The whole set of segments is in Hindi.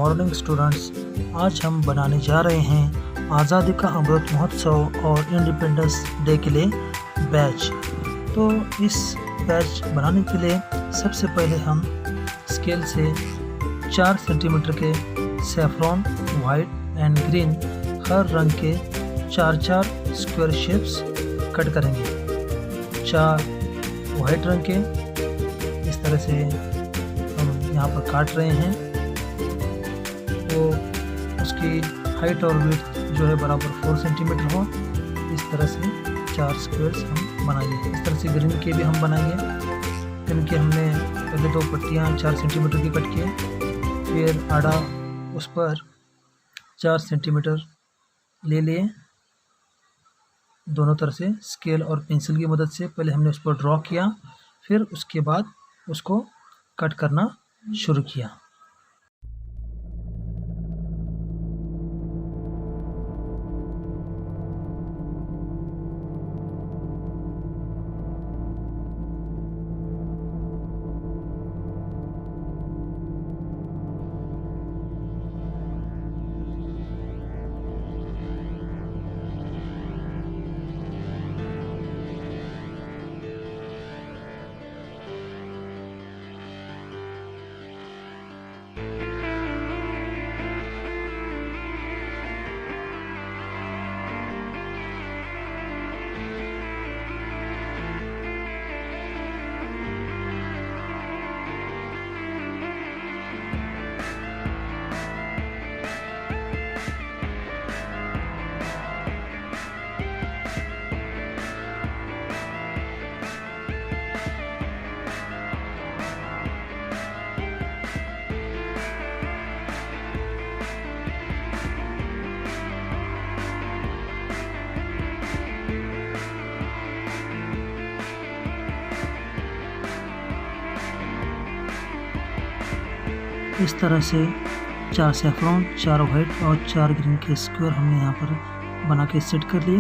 मॉर्निंग स्टूडेंट्स, आज हम बनाने जा रहे हैं आज़ादी का अमृत महोत्सव और इंडिपेंडेंस डे के लिए बैच। तो इस बैच बनाने के लिए सबसे पहले हम स्केल से 4 सेंटीमीटर के सैफरॉन, वाइट एंड ग्रीन हर रंग के 4 स्क्वायर शेप्स कट करेंगे। 4 वाइट रंग के इस तरह से हम यहाँ पर काट रहे हैं। तो उसकी हाइट और विड्थ जो है बराबर 4 सेंटीमीटर हो, इस तरह से 4 स्क्वायर्स हम बनाएंगे। इस तरह से ग्रीन के भी हम बनाएंगे। ग्रीन के हमने पहले 2 पट्टियाँ 4 सेंटीमीटर की कट किए, फिर आड़ा उस पर 4 सेंटीमीटर ले लिए। दोनों तरफ से स्केल और पेंसिल की मदद से पहले हमने उस पर ड्रॉ किया, फिर उसके बाद उसको कट करना शुरू किया। इस तरह से 4 सैफरॉन, 4 वाइट और 4 ग्रीन के स्क्वायर हमने यहाँ पर बना के सेट कर लिए।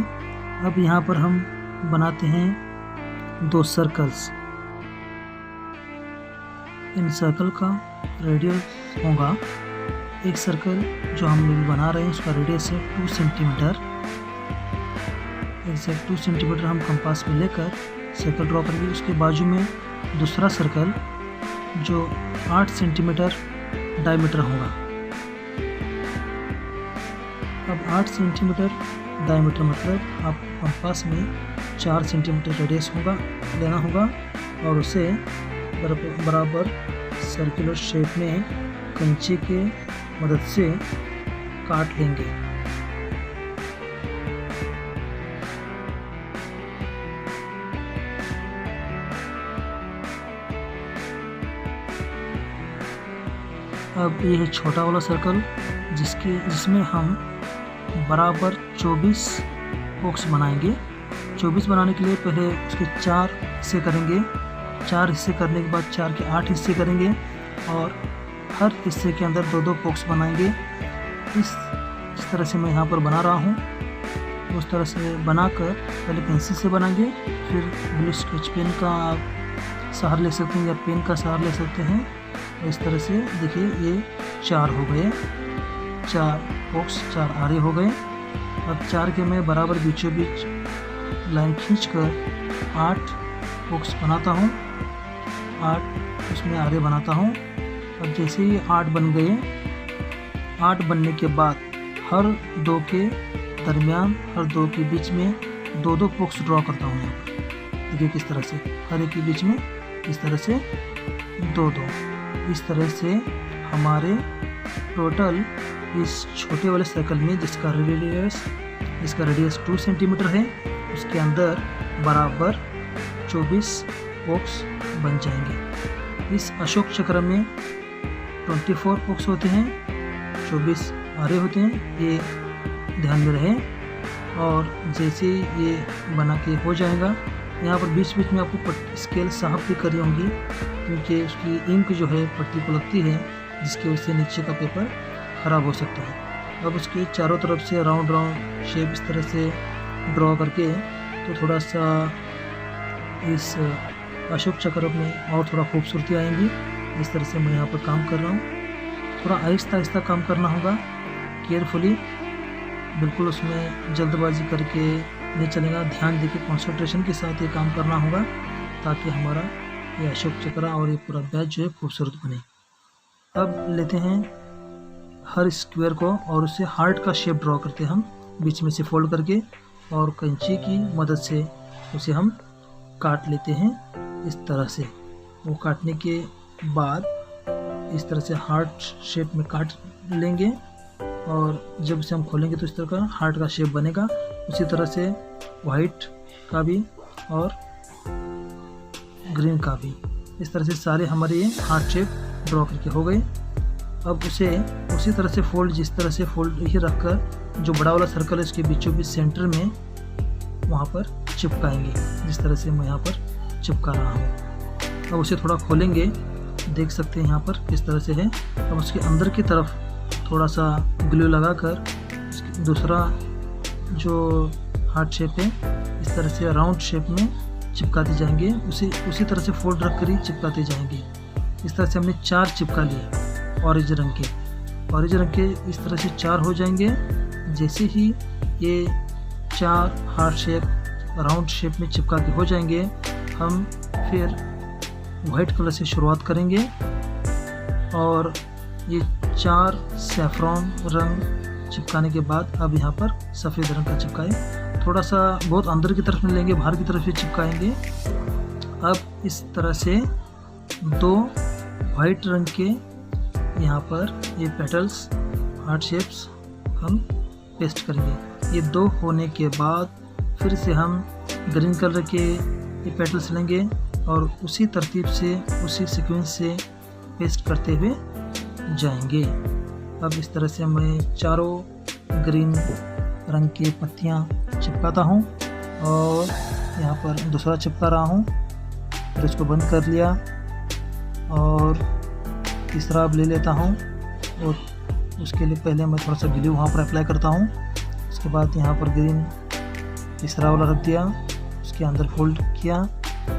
अब यहाँ पर हम बनाते हैं 2 सर्कल्स। इन सर्कल का रेडियस होगा, एक सर्कल जो हम लोग बना रहे हैं उसका रेडियस है 2 सेंटीमीटर। एग्जैक्ट 2 सेंटीमीटर हम कंपास में लेकर सर्कल ड्रॉ करेंगे। उसके बाजू में दूसरा सर्कल जो 8 सेंटीमीटर डायमीटर होगा। अब 8 सेंटीमीटर डायमीटर मतलब आप कंपास में 4 सेंटीमीटर रेडियस लेना होगा और उसे बराबर सर्कुलर शेप में कंचे के मदद से काट लेंगे। अब ये है छोटा वाला सर्कल जिसमें हम बराबर 24 बॉक्स बनाएंगे। 24 बनाने के लिए पहले उसके 4 हिस्से करेंगे। 4 हिस्से करने के बाद 4 के 8 हिस्से करेंगे और हर हिस्से के अंदर 2-2 बॉक्स बनाएंगे। इस तरह से मैं यहाँ पर बना रहा हूँ। उस तरह से बनाकर पहले पेंसिल से बनाएंगे, फिर ब्लू स्केच पेन का सहारा ले सकते हैं या पेन का सहारा ले सकते हैं। इस तरह से देखिए ये 4 हो गए, 4 बॉक्स 4 आरे हो गए। अब 4 के मैं बराबर बीचों बीच लाइन खींचकर 8 बॉक्स बनाता हूँ, 8 उसमें आरे बनाता हूँ। अब जैसे ही 8 बन गए, 8 बनने के बाद हर 2 के दरमियान, हर 2 के बीच में 2-2 बॉक्स ड्रॉ करता हूँ। यहाँ पर देखिए किस तरह से हर एक के बीच में इस तरह से 2-2। इस तरह से हमारे टोटल इस छोटे वाले सर्कल में जिसका रेडियस 2 सेंटीमीटर है, उसके अंदर बराबर 24 बॉक्स बन जाएंगे। इस अशोक चक्र में 24 बॉक्स होते हैं, 24 आरे होते हैं, ये ध्यान में रहे। और जैसे ये बना के हो जाएगा, यहाँ पर बीच बीच में आपको स्केल साफ भी करनी होंगी क्योंकि उसकी इंक जो है पट्टी को लगती है, जिसकी वजह से नीचे का पेपर ख़राब हो सकता है। अब उसके चारों तरफ से राउंड शेप इस तरह से ड्रॉ करके तो थोड़ा सा इस अशोक चक्र में और थोड़ा खूबसूरती आएंगी। इस तरह से मैं यहाँ पर काम कर रहा हूँ। थोड़ा आहिस्ता आहिस्ता काम करना होगा, केयरफुली, बिल्कुल उसमें जल्दबाजी करके नहीं चलेगा। ध्यान देके कंसंट्रेशन के साथ ये काम करना होगा ताकि हमारा ये अशोक चक्र और ये पूरा बैच जो है खूबसूरत बने। अब लेते हैं हर स्क्वायर को और उससे हार्ट का शेप ड्रॉ करते हैं हम, बीच में से फोल्ड करके, और कैंची की मदद से उसे हम काट लेते हैं इस तरह से। वो काटने के बाद इस तरह से हार्ट शेप में काट लेंगे और जब इसे हम खोलेंगे तो इस तरह का हार्ट का शेप बनेगा। उसी तरह से वाइट का भी और ग्रीन का भी, इस तरह से सारे हमारे ये हार्ट शेप ड्रॉ करके हो गए। अब उसे उसी तरह से फोल्ड, जिस तरह से फोल्ड ही रखकर जो बड़ा वाला सर्कल है उसके बीचों बीच सेंटर में वहाँ पर चिपकाएंगे, जिस तरह से मैं यहाँ पर चिपका रहा हूँ। अब उसे थोड़ा खोलेंगे, देख सकते हैं यहाँ पर किस तरह से है। अब उसके अंदर की तरफ थोड़ा सा ग्लू लगाकर दूसरा जो हार्ट शेप है इस तरह से राउंड शेप में चिपकाते जाएंगे, उसी तरह से फोल्ड रख कर ही चिपकाते जाएंगे। इस तरह से हमने 4 चिपका लिए ऑरेंज रंग के इस तरह से 4 हो जाएंगे। जैसे ही ये 4 हार्ट शेप राउंड शेप में चिपका के हो जाएंगे, हम फिर वाइट कलर से शुरुआत करेंगे और ये 4 सैफरॉन रंग चिपकाने के बाद अब यहाँ पर सफ़ेद रंग का चिपकाएं। थोड़ा सा बहुत अंदर की तरफ में लेंगे, बाहर की तरफ भी चिपकाएंगे। अब इस तरह से 2 वाइट रंग के यहाँ पर ये पेटल्स हार्ट शेप्स हम पेस्ट करेंगे। ये 2 होने के बाद फिर से हम ग्रीन कलर के ये पेटल्स लेंगे और उसी तरतीब से उसी सीक्वेंस से पेस्ट करते हुए जाएंगे। अब इस तरह से मैं चारों ग्रीन रंग की पत्तियाँ चिपकाता हूँ और यहाँ पर दूसरा चिपका रहा हूँ। फिर इसको बंद कर लिया और तीसरा अब ले लेता हूँ और उसके लिए पहले मैं थोड़ा सा ग्लू वहाँ पर अप्लाई करता हूँ। उसके बाद यहाँ पर ग्रीन तीसरा वाला रख दिया, उसके अंदर फोल्ड किया।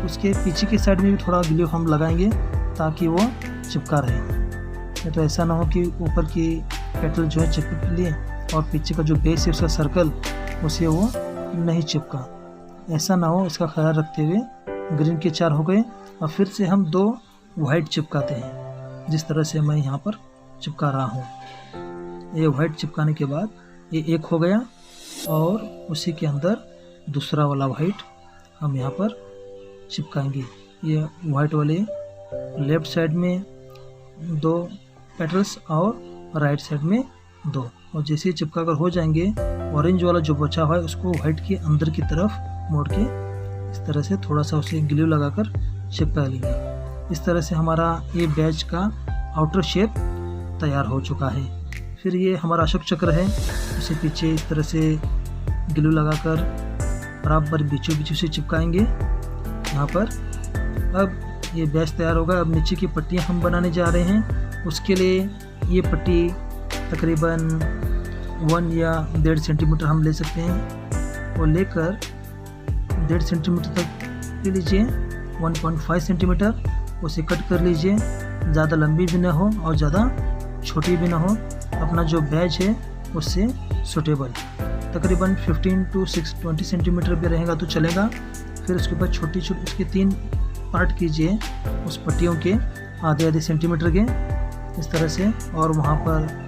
उसके पीछे की साइड में भी थोड़ा ग्लू हम लगाएंगे ताकि वो चिपका रहे। तो ऐसा ना हो कि ऊपर की पेटल जो है चिपक लिए और पीछे का जो बेस है उसका सर्कल उसे वो नहीं चिपका, ऐसा ना हो, इसका ख्याल रखते हुए ग्रीन के 4 हो गए। और फिर से हम 2 वाइट चिपकाते हैं, जिस तरह से मैं यहाँ पर चिपका रहा हूँ। ये वाइट चिपकाने के बाद ये 1 हो गया और उसी के अंदर दूसरा वाला वाइट हम यहाँ पर चिपकाएंगे। ये वाइट वाले लेफ़्ट साइड में 2 पेटल्स और राइट साइड में 2, और जैसे ही चिपका कर हो जाएंगे, ऑरेंज वाला जो बचा हुआ है उसको वाइट के अंदर की तरफ मोड़ के इस तरह से थोड़ा सा उसे ग्लू लगाकर चिपका लेंगे। इस तरह से हमारा ये बैच का आउटर शेप तैयार हो चुका है। फिर ये हमारा अशोक चक्र है, उसे पीछे इस तरह से ग्लू लगाकर बराबर बीचों बीच से चिपकाएंगे यहाँ पर। अब ये बैच तैयार होगा। अब नीचे की पट्टियाँ हम बनाने जा रहे हैं। उसके लिए ये पट्टी तकरीबन 1 या 1.5 सेंटीमीटर हम ले सकते हैं और लेकर 1.5 सेंटीमीटर तक ले लीजिए, 1.5 सेंटीमीटर उसे कट कर लीजिए। ज़्यादा लंबी भी ना हो और ज़्यादा छोटी भी ना हो, अपना जो बैच है उससे सूटेबल। तकरीबन 15 to 20 सेंटीमीटर भी रहेगा तो चलेगा। फिर उसके बाद छोटी उसके 3 पार्ट कीजिए उस पट्टियों के आधे सेंटीमीटर के इस तरह से, और वहाँ पर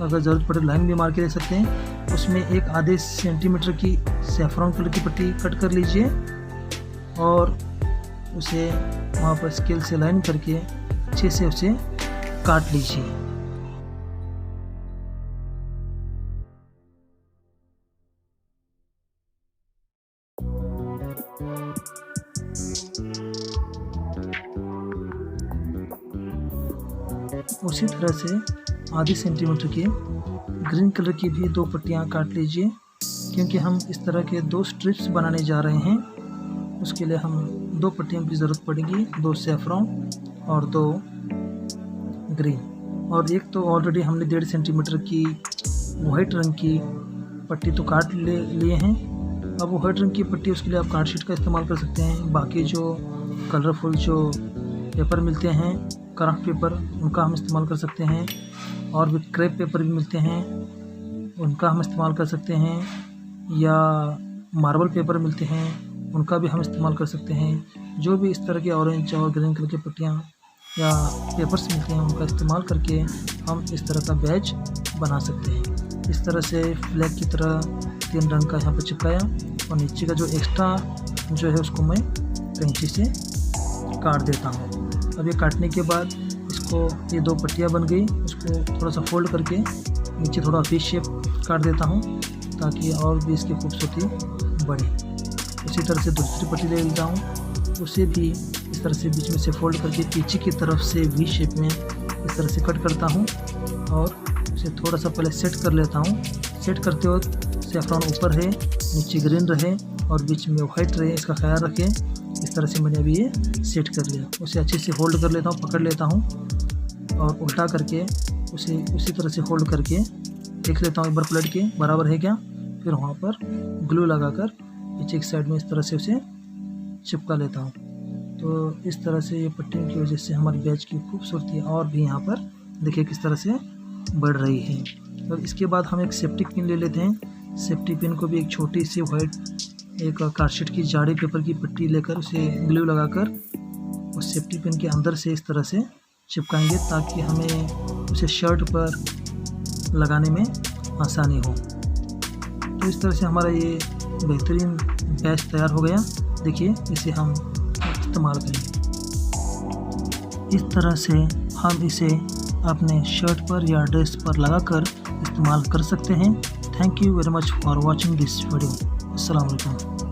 अगर ज़रूरत पड़े लाइन भी मार के दे सकते हैं। उसमें एक आधे सेंटीमीटर की सैफरॉन कलर की पट्टी कट कर लीजिए और उसे वहाँ पर स्केल से लाइन करके अच्छे से उसे काट लीजिए। उसी तरह से आधे सेंटीमीटर की ग्रीन कलर की भी 2 पट्टियाँ काट लीजिए, क्योंकि हम इस तरह के 2 स्ट्रिप्स बनाने जा रहे हैं। उसके लिए हम 2 पट्टियों की ज़रूरत पड़ेगी, 2 सैफरॉन और 2 ग्रीन। और एक तो ऑलरेडी हमने 1.5 सेंटीमीटर की वाइट रंग की पट्टी तो काट लिए हैं। अब वो वाइट रंग की पट्टी, उसके लिए आप कार्ड शीट का इस्तेमाल कर सकते हैं। बाकी जो कलरफुल जो पेपर मिलते हैं क्राफ्ट पेपर उनका हम इस्तेमाल कर सकते हैं, और भी क्रेप पेपर भी मिलते हैं उनका हम इस्तेमाल कर सकते हैं, या मार्बल पेपर मिलते हैं उनका भी हम इस्तेमाल कर सकते हैं। जो भी इस तरह के ऑरेंज और ग्रीन कलर की पट्टियाँ या पेपर्स मिलते हैं उनका इस्तेमाल करके हम इस तरह का बैज बना सकते हैं। इस तरह से फ्लैग की तरह 3 रंग का यहाँ पर चिपकाया, और नीचे का जो एक्स्ट्रा जो है उसको मैं कैंची से काट देता हूँ। अब ये काटने के बाद इसको, ये 2 पट्टियाँ बन गई, उसको थोड़ा सा फोल्ड करके नीचे थोड़ा वी शेप काट देता हूँ ताकि और भी इसकी खूबसूरती बढ़े। उसी तरह से दूसरी पट्टी ले लेता हूँ, उसे भी इस तरह से बीच में से फोल्ड करके पीछे की तरफ से वी शेप में इस तरह से कट करता हूँ, और उसे थोड़ा सा पहले सेट कर लेता हूँ। सेट करते वक्त सैफरॉन ऊपर है, नीचे ग्रीन रहे और बीच में वाइट रहे, इसका ख्याल रखें। इस तरह से मैंने अभी ये सेट कर लिया। उसे अच्छे से होल्ड कर लेता हूँ, पकड़ लेता हूँ, और उल्टा करके उसे उसी तरह से होल्ड करके देख लेता हूँ एक बार पलट के बराबर है क्या। फिर वहाँ पर ग्लू लगाकर पीछे की साइड में इस तरह से उसे चिपका लेता हूँ। तो इस तरह से ये पट्टियों की वजह से हमारी बैच की खूबसूरती और भी यहाँ पर देखिए किस तरह से बढ़ रही है। तो इसके बाद हम एक सेफ्टी पिन ले लेते हैं। सेफ्टी पिन को भी एक छोटी सी वाइट एक कार्डशीट की जाड़ी पेपर की पट्टी लेकर उसे ग्लू लगाकर उस सेफ्टी पिन के अंदर से इस तरह से चिपकाएंगे ताकि हमें उसे शर्ट पर लगाने में आसानी हो। तो इस तरह से हमारा ये बेहतरीन बैच तैयार हो गया। देखिए इसे हम इस्तेमाल करेंगे। इस तरह से हम इसे अपने शर्ट पर या ड्रेस पर लगाकर इस्तेमाल कर सकते हैं। Thank you very much for watching this video. अस्सलाम वालेकुम।